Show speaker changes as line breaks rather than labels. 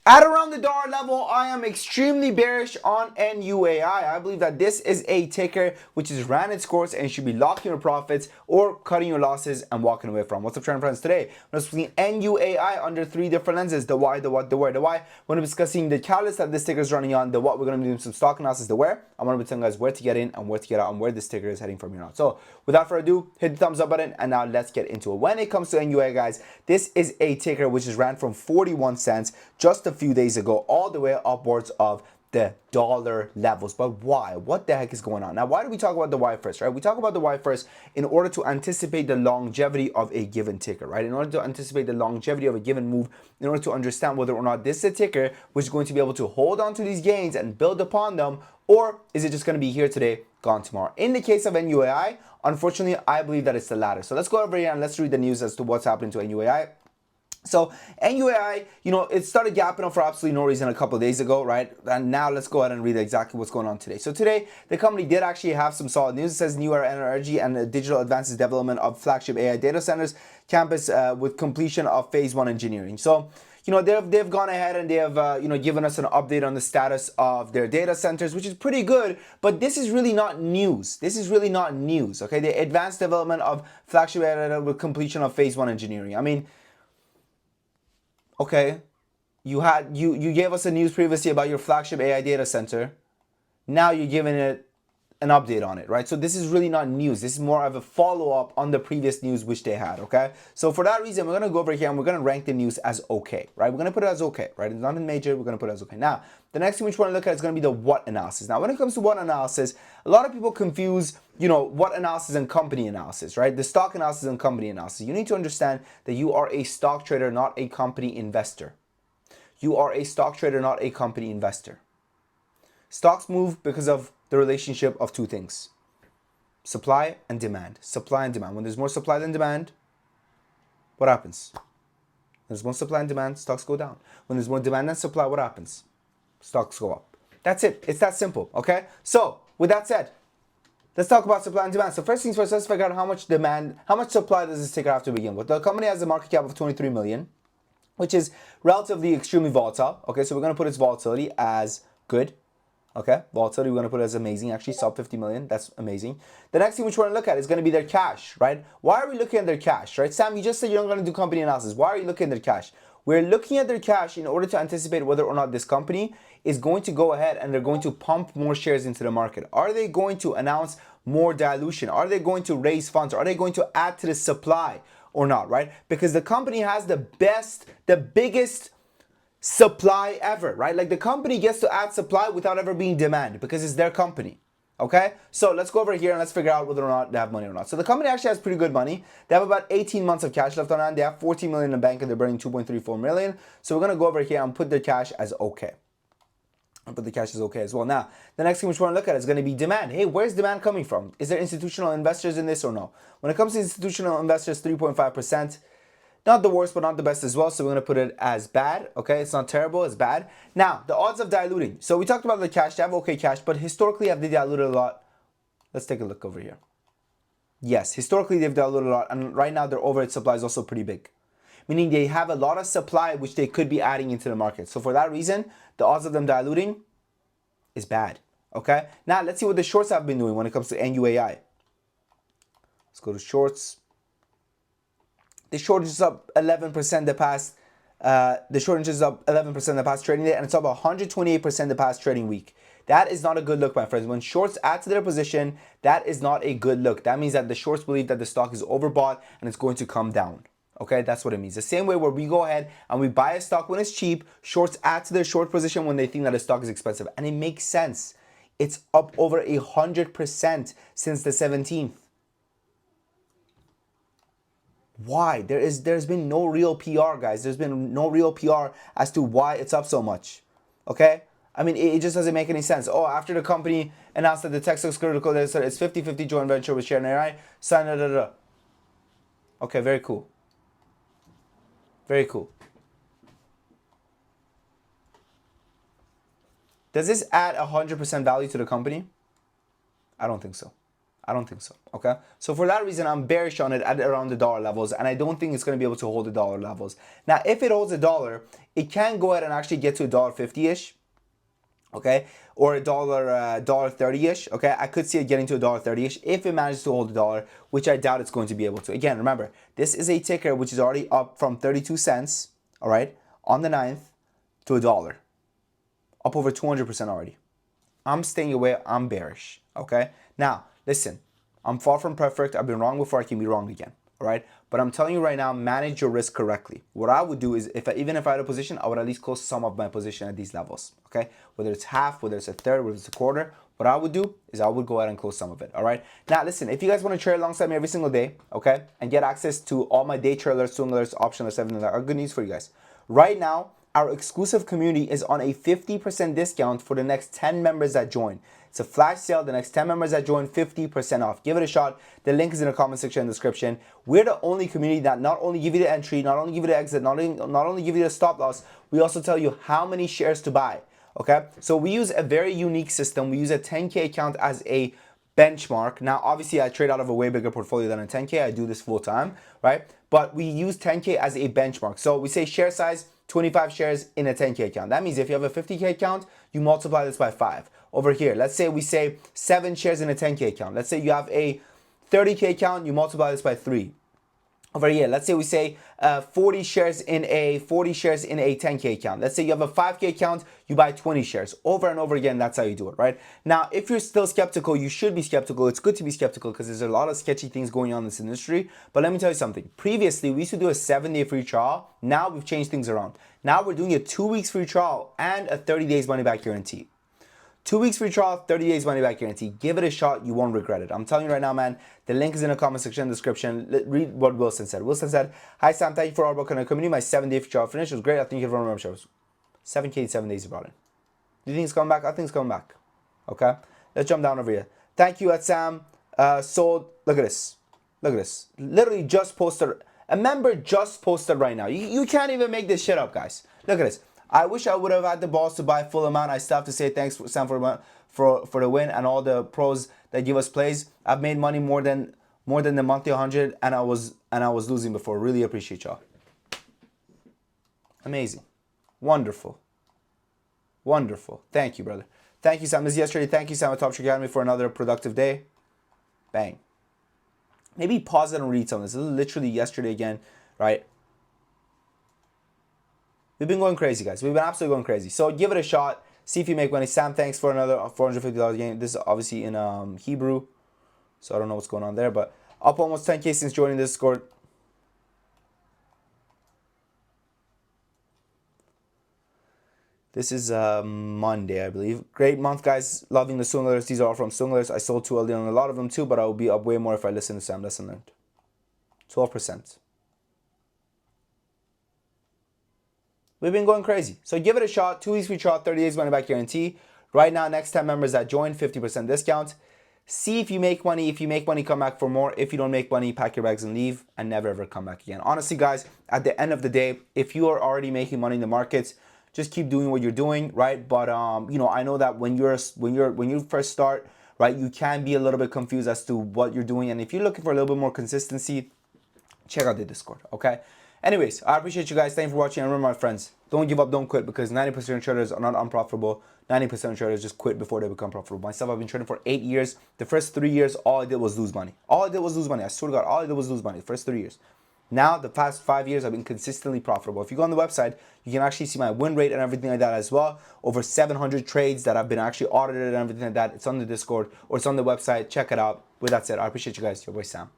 At around the dollar level, I am extremely bearish on NUAI. I believe that this is a ticker which has ran its course and should be locking your profits or cutting your losses and walking away from. What's up, trend friends? Today, we're discussing NUAI under three different lenses: the why, the what, the where. The why, we're going to be discussing the catalyst that this ticker is running on. The what, we're going to be doing some stock analysis. The where, I'm going to be telling you guys where to get in and where to get out and where this ticker is heading from here on. So, without further ado, hit the thumbs up button and now let's get into it. When it comes to NUAI, guys, this is a ticker which has ran from 41 cents just a few days ago all the way upwards of the dollar levels. But why? What the heck is going on? Now, why do we talk about the why first, right? We talk about the why first in order to anticipate the longevity of a given ticker, right? In order to anticipate the longevity of a given move, in order to understand whether or not this is a ticker which is going to be able to hold on to these gains and build upon them, or is it just going to be here today, gone tomorrow? In the case of NUAI, unfortunately, I believe that it's the latter. So let's go over here and let's read the news as to what's happening to NUAI. So NUAI, it started gapping up for absolutely no reason a couple of days ago, right? And now let's go ahead and read exactly what's going on today. So today, the company did actually have some solid news. It says Nuai Energy and digital advances development of flagship AI data centers campus with completion of phase 1 engineering. So, they've gone ahead and they have, given us an update on the status of their data centers, which is pretty good. But this is really not news. This is really not news, okay? The advanced development of flagship AI with completion of phase 1 engineering. I mean, okay, you gave us a news previously about your flagship AI data center. Now you're giving it an update on it, right? So this is really not news. This is more of a follow-up on the previous news which they had, okay? So for that reason, we're going to go over here and we're going to rank the news as okay, right? We're going to put it as okay, right? It's nothing major. We're going to put it as okay. Now, the next thing which we want to look at is going to be the what analysis. Now, when it comes to what analysis, a lot of people confuse, what analysis and company analysis, right? The stock analysis and company analysis. You need to understand that you are a stock trader, not a company investor. You are a stock trader, not a company investor. Stocks move because of the relationship of two things: supply and demand. Supply and demand. When there's more supply than demand, what happens? When there's more supply and demand, stocks go down. When there's more demand than supply, what happens? Stocks go up. That's it. It's that simple, okay? So, with that said, let's talk about supply and demand. So first things first, let's figure out how much demand, how much supply does this ticker have to begin with. The company has a market cap of 23 million, which is relatively extremely volatile. Okay, so we're going to put its volatility as good. Okay, volatility, we're going to put it as amazing, actually, sub 50 million. That's amazing. The next thing which we're going to look at is going to be their cash, right? Why are we looking at their cash, right? Sam, you just said you're not going to do company analysis. Why are you looking at their cash? We're looking at their cash in order to anticipate whether or not this company is going to go ahead and they're going to pump more shares into the market. Are they going to announce more dilution? Are they going to raise funds? Are they going to add to the supply or not, right? Because the company has the biggest supply ever, right? Like the company gets to add supply without ever being demand because it's their company. Okay, so let's go over here and let's figure out whether or not they have money or not. So the company actually has pretty good money. They have about 18 months of cash left on hand. They have 14 million in the bank and they're burning 2.34 million. So we're gonna go over here and put their cash as okay. I'll put the cash as okay as well. Now, the next thing we want to look at is going to be demand. Hey, where's demand coming from? Is there institutional investors in this or no? When it comes to institutional investors, 3.5%. Not the worst, but not the best as well. So we're going to put it as bad. Okay, it's not terrible, it's bad. Now, the odds of diluting. So we talked about the cash. They have okay cash, but historically, have they diluted a lot? Let's take a look over here. Yes, historically, they've diluted a lot. And right now, their overhead supply is also pretty big. Meaning they have a lot of supply which they could be adding into the market. So for that reason, the odds of them diluting is bad. Okay, now let's see what the shorts have been doing when it comes to NUAI. Let's go to shorts. The shortage is up 11% the past. The shortage is up 11% the past trading day, and it's up 128% the past trading week. That is not a good look, my friends. When shorts add to their position, that is not a good look. That means that the shorts believe that the stock is overbought and it's going to come down. Okay, that's what it means. The same way where we go ahead and we buy a stock when it's cheap, shorts add to their short position when they think that a stock is expensive, and it makes sense. It's up over 100% since the 17th. Why? There's been no real PR, guys. There's been no real PR as to why it's up so much. Okay? I mean, it just doesn't make any sense. Oh, after the company announced that the tech looks critical, they said it's 50-50 joint venture with Share AI. Sign da. Okay, very cool. Very cool. Does this add 100% value to the company? I don't think so. I don't think so, okay? So for that reason, I'm bearish on it at around the dollar levels, and I don't think it's going to be able to hold the dollar levels. Now, if it holds a dollar, it can go ahead and actually get to $1.50-ish, okay? Or $1.30-ish, okay? I could see it getting to $1.30-ish if it manages to hold the dollar, which I doubt it's going to be able to. Again, remember, this is a ticker which is already up from 32 cents, all right, on the 9th to a dollar. Up over 200% already. I'm staying away. I'm bearish, okay? Now, listen, I'm far from perfect. I've been wrong before. I can be wrong again, all right? But I'm telling you right now, manage your risk correctly. What I would do is, even if I had a position, I would at least close some of my position at these levels, okay? Whether it's half, whether it's a third, whether it's a quarter, what I would do is I would go ahead and close some of it, all right? Now, listen, if you guys want to trade alongside me every single day, okay, and get access to all my day trade alerts, swing alerts, option alerts, everything like that, are good news for you guys. Right now, our exclusive community is on a 50% discount for the next 10 members that join. It's a flash sale. The next 10 members that join, 50% off. Give it a shot. The link is in the comment section and description. We're the only community that not only give you the entry, not only give you the exit, not only give you the stop loss, we also tell you how many shares to buy. Okay? So we use a very unique system. We use a 10K account as a benchmark. Now, obviously, I trade out of a way bigger portfolio than a 10K. I do this full time, right? But we use 10K as a benchmark. So we say share size, 25 shares in a 10K account. That means if you have a 50K account, you multiply this by 5. Over here, let's say we say 7 shares in a 10K account. Let's say you have a 30K account, you multiply this by 3. Over here, let's say we say 40 shares in a 10K account. Let's say you have a 5K account, you buy 20 shares. Over and over again, that's how you do it, right? Now, if you're still skeptical, you should be skeptical. It's good to be skeptical because there's a lot of sketchy things going on in this industry. But let me tell you something. Previously, we used to do a 7-day free trial. Now we've changed things around. Now we're doing a 2 weeks free trial and a 30 days money back guarantee. 2 weeks free trial, 30 days money back guarantee. Give it a shot. You won't regret it. I'm telling you right now, man. The link is in the comment section and description. Read what Wilson said. Wilson said, "Hi, Sam. Thank you for all work on the community. My 7-day free trial finished. It was great. I think you everyone remember shows. 7K in 7 days you brought in. Do you think it's coming back? I think it's coming back. Okay? Let's jump down over here. Thank you at Sam. Sold. Look at this. Look at this. Literally just posted. A member just posted right now. You can't even make this shit up, guys. Look at this. I wish I would have had the balls to buy full amount. I still have to say thanks, Sam, for the win and all the pros that give us plays. I've made money more than the monthly 100, and I was losing before. Really appreciate y'all. Amazing, wonderful, wonderful. Thank you, brother. Thank you, Sam. This is yesterday. Thank you, Sam, at Top Trick Academy for another productive day. Bang. Maybe pause it and read some of this. This is literally yesterday again, right? We've been going crazy, guys. We've been absolutely going crazy. So give it a shot. See if you make money. Sam, thanks for another $450 game. This is obviously in Hebrew, so I don't know what's going on there. But up almost 10K since joining this Discord. This is Monday, I believe. Great month, guys. Loving the swing. These are all from swing. I sold too early on a lot of them too, but I will be up way more if I listen to Sam. Lesson learned. 12%. We've been going crazy. So give it a shot. 2 weeks free trial, 30 days money back guarantee. Right now, next 10 members that join, 50% discount. See if you make money. If you make money, come back for more. If you don't make money, pack your bags and leave and never ever come back again. Honestly, guys, at the end of the day, if you are already making money in the markets, just keep doing what you're doing, right? But you know, I know that when you first start, right, you can be a little bit confused as to what you're doing. And if you're looking for a little bit more consistency, check out the Discord, okay? Anyways, I appreciate you guys. Thank you for watching. And remember, my friends, don't give up, don't quit, because 90% of traders are not unprofitable. 90% of traders just quit before they become profitable. Myself, I've been trading for 8 years. The first 3 years, all I did was lose money. All I did was lose money. I swear to God, all I did was lose money the first 3 years. Now, the past 5 years, I've been consistently profitable. If you go on the website, you can actually see my win rate and everything like that as well. Over 700 trades that have been actually audited and everything like that. It's on the Discord or it's on the website. Check it out. With that said, I appreciate you guys. Your boy Sam.